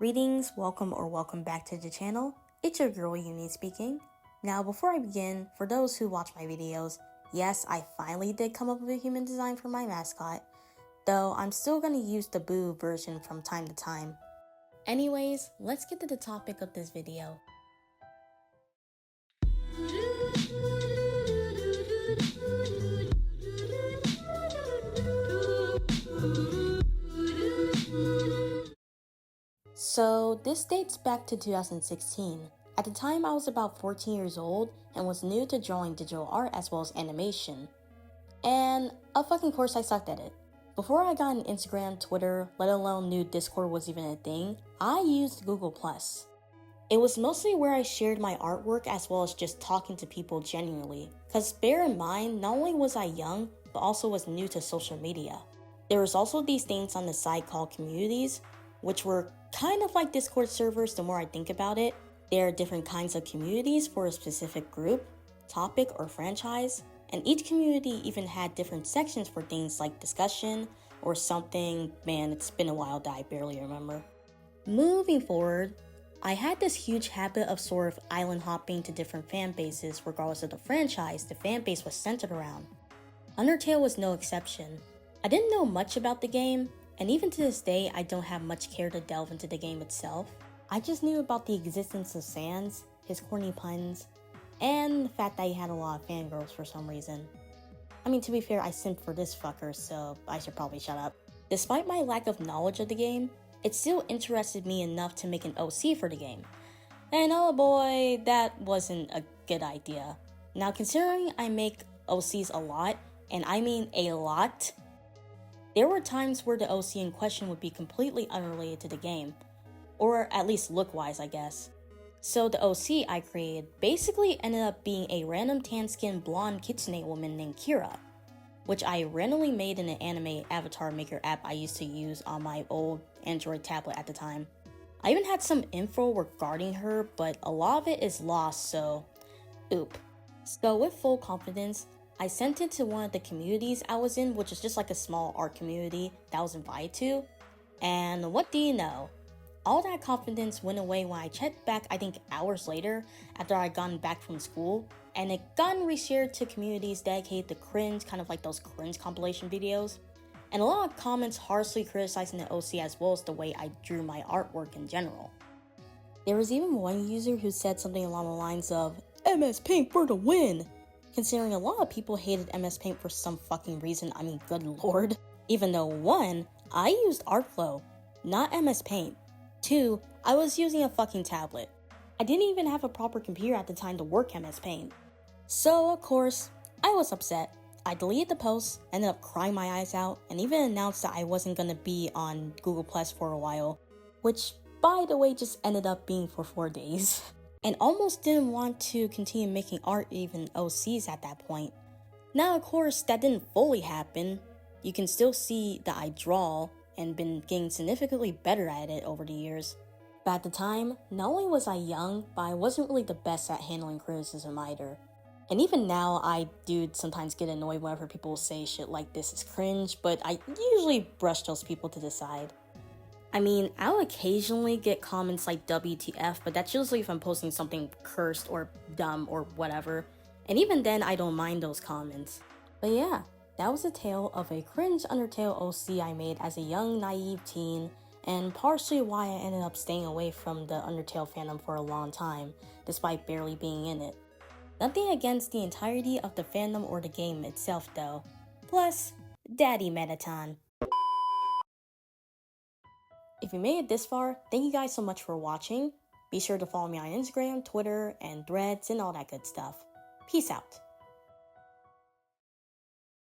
Greetings, welcome back to the channel. It's your girl Uni speaking. Now before I begin, for those who watch my videos, yes, I finally did come up with a human design for my mascot, though I'm still gonna use the Boo version from time to time. Anyways, let's get to the topic of this video. So this dates back to 2016. At the time I was about 14 years old and was new to drawing digital art as well as animation. And of fucking course I sucked at it. Before I got an Instagram, Twitter, let alone knew Discord was even a thing, I used Google+. It was mostly where I shared my artwork as well as just talking to people genuinely. Cause bear in mind, not only was I young, but also was new to social media. There was also these things on the site called communities, which were kind of like Discord servers the more I think about it. There are different kinds of communities for a specific group, topic, or franchise, and each community even had different sections for things like discussion or something. Man, it's been a while that I barely remember. Moving forward, I had this huge habit of sort of island hopping to different fan bases regardless of the franchise the fan base was centered around. Undertale was no exception. I didn't know much about the game, and even to this day I don't have much care to delve into the game itself. I just knew about the existence of Sans, his corny puns, and the fact that he had a lot of fangirls for some reason. I mean, to be fair, I simped for this fucker, so I should probably shut up. Despite my lack of knowledge of the game, it still interested me enough to make an OC for the game. And oh boy, that wasn't a good idea. Now considering I make OCs a lot, and I mean a lot, there were times where the OC in question would be completely unrelated to the game, or at least look-wise, I guess. So the OC I created basically ended up being a random tan-skinned blonde kitsune woman named Kira, which I randomly made in an anime avatar maker app I used to use on my old Android tablet at the time. I even had some info regarding her, but a lot of it is lost, so oop. So with full confidence, I sent it to one of the communities I was in, which is just like a small art community that I was invited to, and what do you know? All that confidence went away when I checked back I think hours later after I'd gotten back from school, and it gotten reshared to communities dedicated to cringe, kind of like those cringe compilation videos, and a lot of comments harshly criticizing the OC as well as the way I drew my artwork in general. There was even one user who said something along the lines of, MS Paint for the win! Considering a lot of people hated MS Paint for some fucking reason, I mean good lord. Even though 1, I used Artflow, not MS Paint. 2, I was using a fucking tablet. I didn't even have a proper computer at the time to work MS Paint. So of course, I was upset. I deleted the post, ended up crying my eyes out, and even announced that I wasn't gonna be on Google Plus for a while, which by the way just ended up being for 4 days. And almost didn't want to continue making art even OCs at that point. Now of course that didn't fully happen. You can still see that I draw and been getting significantly better at it over the years. But at the time, not only was I young, but I wasn't really the best at handling criticism either. And even now, I do sometimes get annoyed whenever people say shit like this is cringe, but I usually brush those people to the side. I mean, I'll occasionally get comments like WTF, but that's usually if I'm posting something cursed or dumb or whatever. And even then, I don't mind those comments. But yeah, that was a tale of a cringe Undertale OC I made as a young, naive teen, and partially why I ended up staying away from the Undertale fandom for a long time, despite barely being in it. Nothing against the entirety of the fandom or the game itself though. Plus, Daddy Mettaton. If you made it this far, thank you guys so much for watching. Be sure to follow me on Instagram, Twitter, and Threads, and all that good stuff. Peace out.